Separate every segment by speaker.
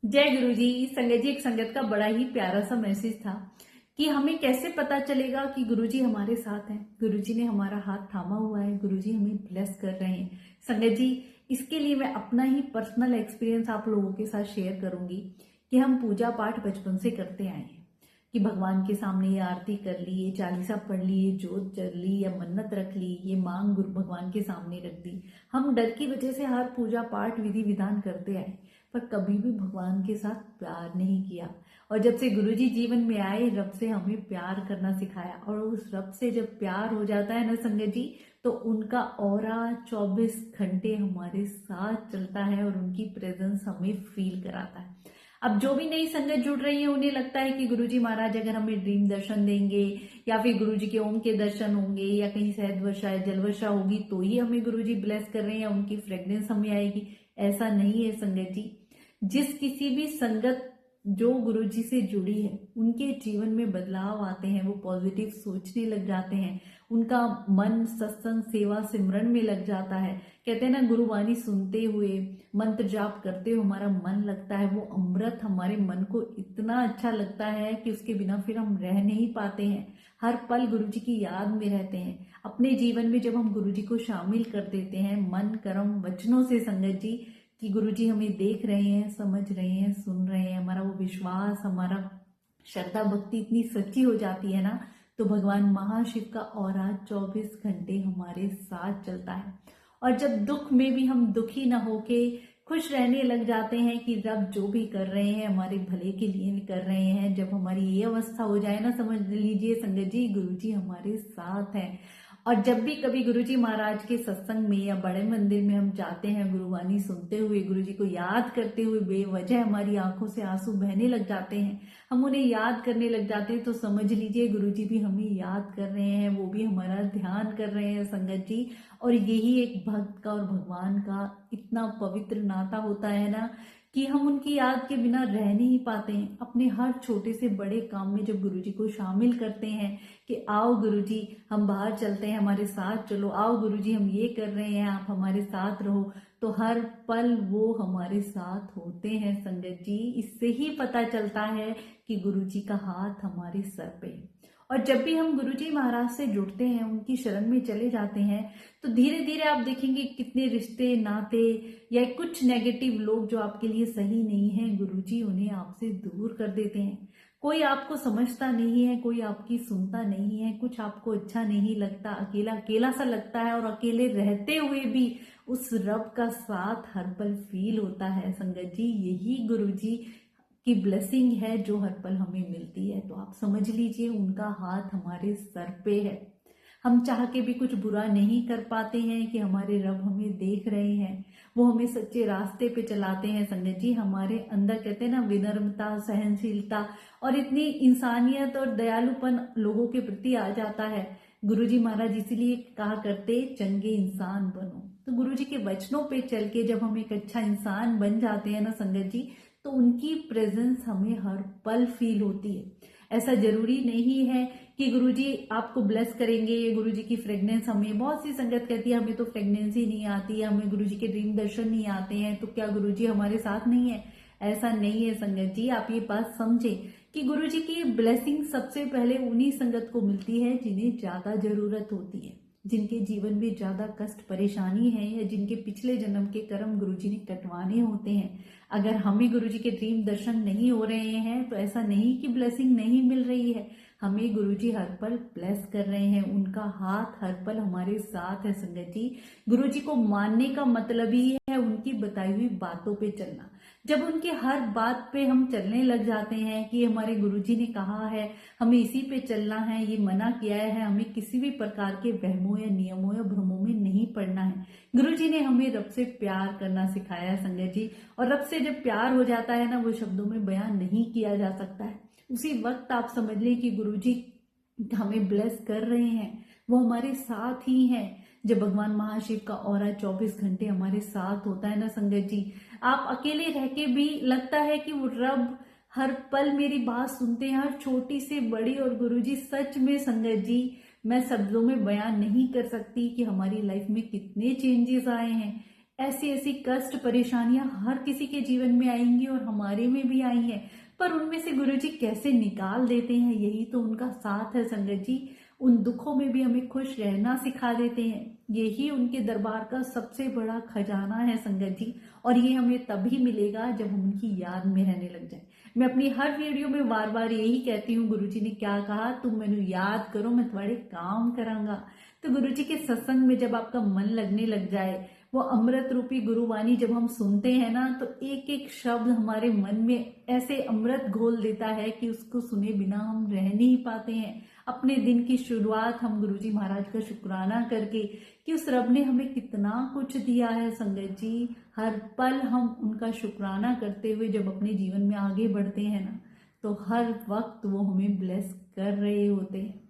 Speaker 1: जय गुरु जी। संगत जी, एक संगत का बड़ा ही प्यारा सा मैसेज था कि हमें कैसे पता चलेगा कि गुरु जी हमारे साथ हैं। गुरु जी ने हमारा हाथ थामा हुआ है, गुरु जी हमें ब्लेस कर रहे हैं। संगत जी, इसके लिए मैं अपना ही पर्सनल एक्सपीरियंस आप लोगों के साथ शेयर करूंगी कि हम पूजा पाठ बचपन से करते आए हैं कि भगवान के सामने ये आरती कर ली, ये चालीसा पढ़ ली, ये जोत जल ली या मन्नत रख ली, ये मांग गुरु भगवान के सामने रख दी। हम डर की वजह से हर पूजा पाठ विधि विधान करते आए, पर कभी भी भगवान के साथ प्यार नहीं किया। और जब से गुरुजी जीवन में आए, रब से हमें प्यार करना सिखाया। और उस रब से जब प्यार हो जाता है ना संगत जी, तो उनका ऑरा 24 घंटे हमारे साथ चलता है और उनकी प्रेजेंस हमें फील कराता है। अब जो भी नई संगत जुड़ रही है, उन्हें लगता है कि गुरुजी महाराज अगर हमें ड्रीम दर्शन देंगे या फिर गुरुजी के ओम के दर्शन होंगे या कहीं शहद वर्षा या जल वर्षा होगी तो ही हमें गुरुजी ब्लेस कर रहे हैं या उनकी फ्रेग्रेंस हमें आएगी। ऐसा नहीं है संगत जी। जिस किसी भी संगत जो गुरु जी से जुड़ी है, उनके जीवन में बदलाव आते हैं, वो पॉजिटिव सोचने लग जाते हैं, उनका मन सत्संग सेवा सिमरन में लग जाता है। कहते हैं ना, गुरुवाणी सुनते हुए मंत्र जाप करते हुए हमारा मन लगता है, वो अमृत हमारे मन को इतना अच्छा लगता है कि उसके बिना फिर हम रह नहीं पाते हैं। हर पल गुरु जी की याद में रहते हैं। अपने जीवन में जब हम गुरु जी को शामिल कर देते हैं मन कर्म वचनों से संगत जी, कि गुरुजी हमें देख रहे हैं, समझ रहे हैं, सुन रहे हैं, हमारा वो विश्वास, हमारा श्रद्धा भक्ति इतनी सच्ची हो जाती है ना, तो भगवान महाशिव का ऑरा 24 घंटे हमारे साथ चलता है। और जब दुख में भी हम दुखी न होके खुश रहने लग जाते हैं कि रब जो भी कर रहे हैं हमारे भले के लिए कर रहे हैं। जब हमारी ये अवस्था हो जाए ना, समझ लीजिए संगत जी, गुरुजी हमारे साथ हैं। और जब भी कभी गुरुजी महाराज के सत्संग में या बड़े मंदिर में हम जाते हैं, गुरुवाणी सुनते हुए गुरुजी को याद करते हुए बेवजह हमारी आंखों से आंसू बहने लग जाते हैं, हम उन्हें याद करने लग जाते हैं, तो समझ लीजिए गुरुजी भी हमें याद कर रहे हैं, वो भी हमारा ध्यान कर रहे हैं संगत जी। और यही एक भक्त का और भगवान का इतना पवित्र नाता होता है ना, कि हम उनकी याद के बिना रह नहीं पाते हैं। अपने हर छोटे से बड़े काम में जब गुरुजी को शामिल करते हैं कि आओ गुरुजी हम बाहर चलते हैं, हमारे साथ चलो, आओ गुरुजी हम ये कर रहे हैं, आप हमारे साथ रहो, तो हर पल वो हमारे साथ होते हैं संगत जी। इससे ही पता चलता है कि गुरुजी का हाथ हमारे सर पे है। और जब भी हम गुरुजी महाराज से जुड़ते हैं, उनकी शरण में चले जाते हैं, तो धीरे धीरे आप देखेंगे कितने रिश्ते नाते या कुछ नेगेटिव लोग जो आपके लिए सही नहीं है, गुरुजी उन्हें आपसे दूर कर देते हैं। कोई आपको समझता नहीं है, कोई आपकी सुनता नहीं है, कुछ आपको अच्छा नहीं लगता, अकेला अकेला सा लगता है, और अकेले रहते हुए भी उस रब का साथ हर पल फील होता है संगत जी। यही गुरुजी की ब्लेसिंग है जो हर पल हमें मिलती है। तो आप समझ लीजिए उनका हाथ हमारे सर पे है। हम चाह के भी कुछ बुरा नहीं कर पाते हैं कि हमारे रब हमें देख रहे हैं, वो हमें सच्चे रास्ते पे चलाते हैं संगत जी। हमारे अंदर कहते हैं ना, विनम्रता, सहनशीलता और इतनी इंसानियत और दयालुपन लोगों के प्रति आ जाता है। गुरुजी महाराज इसीलिए कहा करते, चंगे इंसान बनो। तो गुरुजी के वचनों पे चल के जब हम एक अच्छा इंसान बन जाते हैं ना संगत जी, तो उनकी प्रेजेंस हमें हर पल फील होती है। ऐसा जरूरी नहीं है कि गुरुजी आपको ब्लेस करेंगे, गुरुजी की फ्रेग्रेंस हमें, बहुत सी संगत कहती है हमें तो फ्रेग्रेंस ही नहीं आती है, हमें गुरुजी के ड्रीम दर्शन नहीं आते हैं, तो क्या गुरुजी हमारे साथ नहीं है? ऐसा नहीं है संगत जी। आप ये बात समझे कि गुरुजी की ब्लेसिंग सबसे पहले उन्हीं संगत को मिलती है जिन्हें ज्यादा जरूरत होती है, जिनके जीवन में ज्यादा कष्ट परेशानी है, या जिनके पिछले जन्म के कर्म गुरुजी ने कटवाने होते हैं। अगर हमें गुरुजी के ड्रीम दर्शन नहीं हो रहे हैं, तो ऐसा नहीं कि ब्लेसिंग नहीं मिल रही है, हमें गुरुजी हर पल ब्लेस कर रहे हैं। उनका हाथ हर पल हमारे साथ है संगत जी। गुरुजी को मानने का मतलब ही है उनकी बताई हुई बातों पे चलना। जब उनके हर बात पे हम चलने लग जाते हैं कि हमारे गुरुजी ने कहा है, हमें इसी पे चलना है, ये मना किया है, हमें किसी भी प्रकार के वहमों या नियमों या भ्रमों में नहीं पड़ना है। गुरुजी ने हमें रब से प्यार करना सिखाया है संगत जी। और रब से जब प्यार हो जाता है ना, वो शब्दों में बयान नहीं किया जा सकता है। उसी वक्त आप समझ लें कि गुरुजी हमें ब्लेस कर रहे हैं, वो हमारे साथ ही हैं। जब भगवान महाशिव का ऑरा 24 घंटे हमारे साथ होता है ना संगत जी, आप अकेले रह के भी लगता है कि वो रब हर पल मेरी बात सुनते हैं, हर छोटी से बड़ी। और गुरुजी सच में संगत जी, मैं शब्दों में बयान नहीं कर सकती कि हमारी लाइफ में कितने चेंजेस आए हैं। ऐसी ऐसी कष्ट परेशानियां हर किसी के जीवन में आएंगी और हमारे में भी आई हैं, पर उनमें से गुरुजी कैसे निकाल देते हैं, यही तो उनका साथ है संगत जी। उन दुखों में भी हमें खुश रहना सिखा देते हैं, यही उनके दरबार का सबसे बड़ा खजाना है संगत जी। और ये हमें तभी मिलेगा जब हम उनकी याद में रहने लग जाए। मैं अपनी हर वीडियो में बार बार यही कहती हूँ, गुरुजी ने क्या कहा, तुम मैंने याद करो मैं तुम्हारे काम करांगा। तो गुरुजी के सत्संग में जब आपका मन लगने लग जाए, वो अमृत रूपी गुरुवाणी जब हम सुनते हैं ना, तो एक एक शब्द हमारे मन में ऐसे अमृत घोल देता है कि उसको सुने बिना हम रह नहीं पाते हैं। अपने दिन की शुरुआत हम गुरुजी महाराज का शुक्राना करके कि उस रब ने हमें कितना कुछ दिया है संगत जी, हर पल हम उनका शुक्राना करते हुए जब अपने जीवन में आगे बढ़ते हैं ना, तो हर वक्त वो हमें ब्लेस कर रहे होते हैं।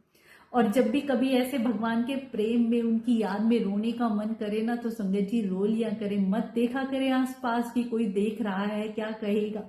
Speaker 1: और जब भी कभी ऐसे भगवान के प्रेम में उनकी याद में रोने का मन करे ना, तो संगत जी रो लिया करें, मत देखा करें आसपास की कोई देख रहा है क्या कहेगा,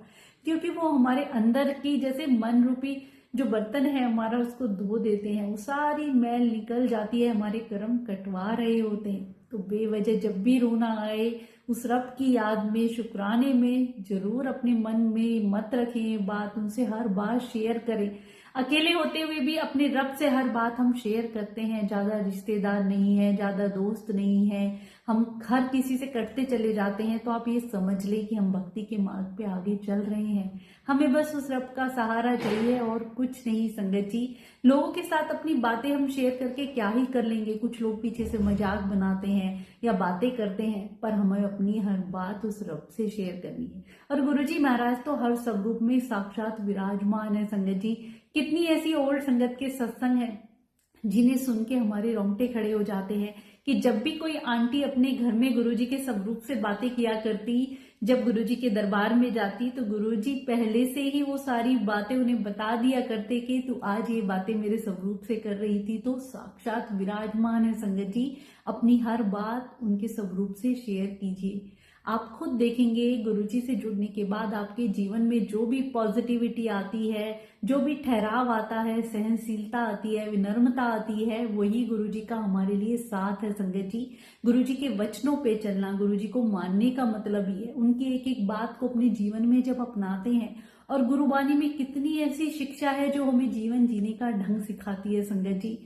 Speaker 1: क्योंकि वो हमारे अंदर की जैसे मन रूपी जो बर्तन है हमारा, उसको धो देते हैं, वो सारी मैल निकल जाती है, हमारे कर्म कटवा रहे होते हैं। तो बेवजह जब भी रोना आए, उस रब की याद में शुक्राने में जरूर अपने मन में मत रखें बात, उनसे हर बात शेयर करें। अकेले होते हुए भी अपने रब से हर बात हम शेयर करते हैं, ज्यादा रिश्तेदार नहीं है, ज्यादा दोस्त नहीं है, हम हर किसी से कटते चले जाते हैं, तो आप ये समझ लें कि हम भक्ति के मार्ग पे आगे चल रहे हैं। हमें बस उस रब का सहारा चाहिए और कुछ नहीं संगत जी। लोगों के साथ अपनी बातें हम शेयर करके क्या ही कर लेंगे, कुछ लोग पीछे से मजाक बनाते हैं या बातें करते हैं, पर हमें अपनी हर बात उस रब से शेयर करनी है। और गुरुजी महाराज तो हर स्वरूप में साक्षात विराजमान है संगत जी। कितनी ऐसी ओल्ड संगत के सत्संग है जिन्हें सुन के हमारे रोंगटे खड़े हो जाते हैं, कि जब भी कोई आंटी अपने घर में गुरुजी के स्वरूप से बातें किया करती, जब गुरुजी के दरबार में जाती, तो गुरुजी पहले से ही वो सारी बातें उन्हें बता दिया करते कि तू आज ये बातें मेरे स्वरूप से कर रही थी। तो साक्षात विराजमान है संगत जी, अपनी हर बात उनके स्वरूप से शेयर कीजिए। आप खुद देखेंगे गुरुजी से जुड़ने के बाद आपके जीवन में जो भी पॉजिटिविटी आती है, जो भी ठहराव आता है, सहनशीलता आती है, विनम्रता आती है, वही गुरुजी का हमारे लिए साथ है संगत जी। गुरुजी के वचनों पे चलना, गुरुजी को मानने का मतलब ही है, उनकी एक एक बात को अपने जीवन में जब अपनाते हैं। और गुरुवाणी में कितनी ऐसी शिक्षा है जो हमें जीवन जीने का ढंग सिखाती है संगत जी।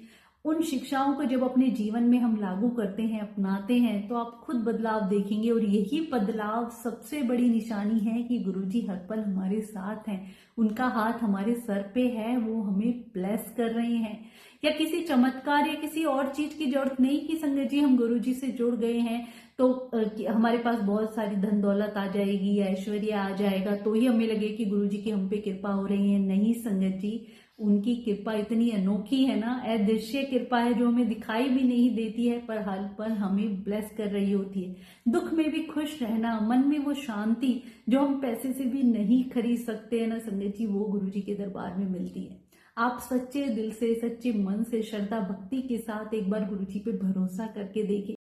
Speaker 1: उन शिक्षाओं को जब अपने जीवन में हम लागू करते हैं, अपनाते हैं, तो आप खुद बदलाव देखेंगे। और यही बदलाव सबसे बड़ी निशानी है कि गुरुजी हर पल हमारे साथ हैं, उनका हाथ हमारे सर पे है, वो हमें ब्लेस कर रहे हैं। या किसी चमत्कार या किसी और चीज की जरूरत नहीं कि संगत जी हम गुरुजी से जुड़ गए हैं तो हमारे पास बहुत सारी धन दौलत आ जाएगी या ऐश्वर्य आ जाएगा तो ही हमें लगे कि गुरुजी की हम पे कृपा हो रही है। नहीं संगत जी, उनकी कृपा इतनी अनोखी है ना, अदृश्य कृपा है जो हमें दिखाई भी नहीं देती है, पर हर पल हमें ब्लेस कर रही होती है। दुख में भी खुश रहना, मन में वो शांति जो हम पैसे से भी नहीं खरीद सकते है ना संगत जी, वो गुरुजी के दरबार में मिलती है। आप सच्चे दिल से, सच्चे मन से, श्रद्धा भक्ति के साथ एक बार गुरुजी पे भरोसा करके देखें,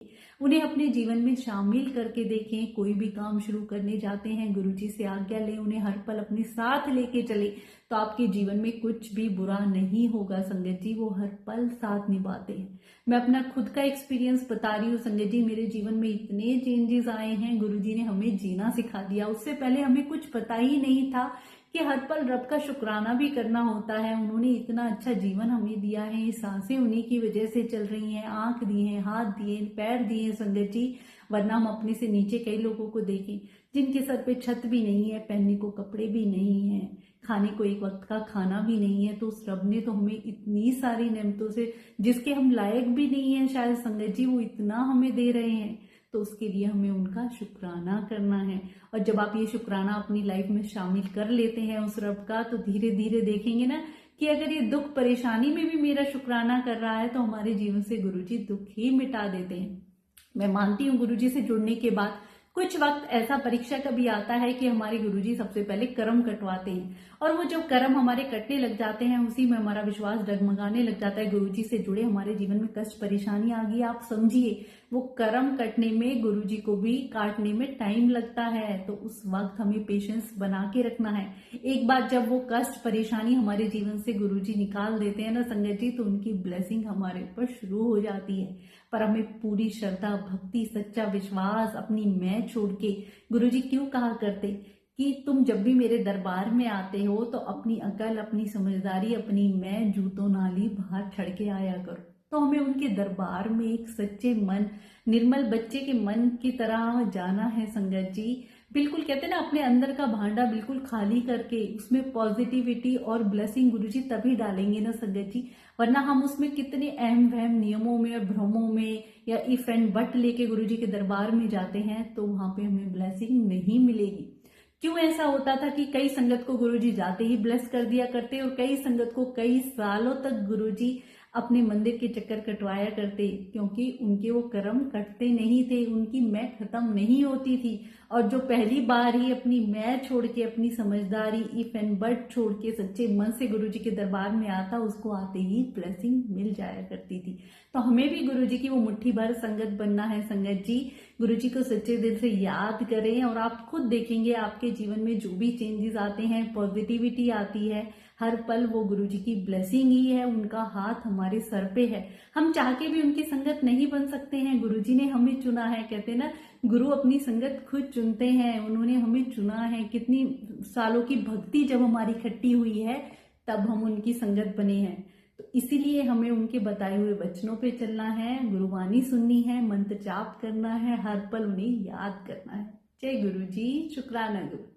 Speaker 1: उन्हें अपने जीवन में शामिल करके देखें। कोई भी काम शुरू करने जाते हैं, गुरुजी से आज्ञा लें, उन्हें हर पल अपने साथ लेके चले, तो आपके जीवन में कुछ भी बुरा नहीं होगा संगत जी, वो हर पल साथ निभाते हैं। मैं अपना खुद का एक्सपीरियंस बता रही हूँ संगत जी, मेरे जीवन में इतने चेंजेस आए हैं, गुरुजी ने हमें जीना सिखा दिया। उससे पहले हमें कुछ पता ही नहीं था कि हर पल रब का शुक्राना भी करना होता है। उन्होंने इतना अच्छा जीवन हमें दिया है, ये सांसें उन्हीं की वजह से चल रही हैं, आंख दिए हैं, हाथ दिए, पैर दिए संगत जी, वरना हम अपने से नीचे कई लोगों को देखें जिनके सर पे छत भी नहीं है, पहनने को कपड़े भी नहीं है, खाने को एक वक्त का खाना भी नहीं है। तो उस रब ने तो हमें इतनी सारी नेमतों से, जिसके हम लायक भी नहीं है शायद संगत जी, वो इतना हमें दे रहे हैं, तो उसके लिए हमें उनका शुक्राना करना है। और जब आप ये शुक्राना अपनी लाइफ में शामिल कर लेते हैं उस रब का, तो धीरे धीरे देखेंगे ना कि अगर ये दुख परेशानी में भी मेरा शुक्राना कर रहा है, तो हमारे जीवन से गुरुजी दुख ही मिटा देते हैं। मैं मानती हूँ गुरुजी से जुड़ने के बाद कुछ वक्त ऐसा परीक्षा कभी आता है कि हमारे गुरुजी सबसे पहले कर्म कटवाते हैं, और वो जब कर्म हमारे कटने लग जाते हैं, उसी में हमारा विश्वास डगमगाने लग जाता है। गुरुजी से जुड़े हमारे जीवन में कष्ट परेशानी आ गई, आप समझिए वो कर्म कटने में गुरुजी को भी काटने में टाइम लगता है, तो उस वक्त हमें पेशेंस बना के रखना है। एक बार जब वो कष्ट परेशानी हमारे जीवन से गुरुजी निकाल देते हैं ना संगत जी, तो उनकी ब्लेसिंग हमारे ऊपर शुरू हो जाती है। पर हमें पूरी श्रद्धा, भक्ति, सच्चा विश्वास, अपनी मैं छोड़ के, गुरुजी क्यों कहा करते कि तुम जब भी मेरे दरबार में आते हो तो अपनी अकल, अपनी समझदारी, अपनी मैं जूतों नाली बाहर छड़ के आया करो। तो हमें उनके दरबार में एक सच्चे मन, निर्मल बच्चे के मन की तरह जाना है संगत जी। बिल्कुल कहते हैं ना, अपने अंदर का भांडा बिल्कुल खाली करके उसमें पॉजिटिविटी और ब्लेसिंग गुरुजी तभी डालेंगे ना संगत जी, वरना हम उसमें कितने अहम वहम नियमों में और भ्रमों में या इफ एंड बट लेके गुरुजी के दरबार में जाते हैं तो वहां पे हमें ब्लेसिंग नहीं मिलेगी। क्यों ऐसा होता था कि कई संगत को गुरुजी जाते ही ब्लेस कर दिया करते और कई संगत को कई सालों तक गुरुजी अपने मंदिर के चक्कर कटवाया करते, क्योंकि उनके वो कर्म कटते नहीं थे, उनकी मैं खत्म नहीं होती थी। और जो पहली बार ही अपनी मैं छोड़ के, अपनी समझदारी, इफ एंड बट छोड़ के सच्चे मन से गुरुजी के दरबार में आता, उसको आते ही ब्लेसिंग मिल जाया करती थी। तो हमें भी गुरुजी की वो मुट्ठी भर संगत बनना है संगत जी। गुरुजी को सच्चे दिल से याद करें और आप खुद देखेंगे आपके जीवन में जो भी चेंजेस आते हैं, पॉजिटिविटी आती है, हर पल वो गुरुजी की ब्लेसिंग ही है, उनका हाथ हमारे सर पे है। हम चाह के भी उनकी संगत नहीं बन सकते हैं, गुरुजी ने हमें चुना है। कहते हैं ना, गुरु अपनी संगत खुद चुनते हैं, उन्होंने हमें चुना है। कितनी सालों की भक्ति जब हमारी इकट्ठी हुई है तब हम उनकी संगत बने हैं। तो इसीलिए हमें उनके बताए हुए वचनों पे चलना है, गुरुवाणी सुननी है, मंत्र जाप करना है, हर पल उन्हें याद करना है। जय गुरु जी, शुक्राना गुरु।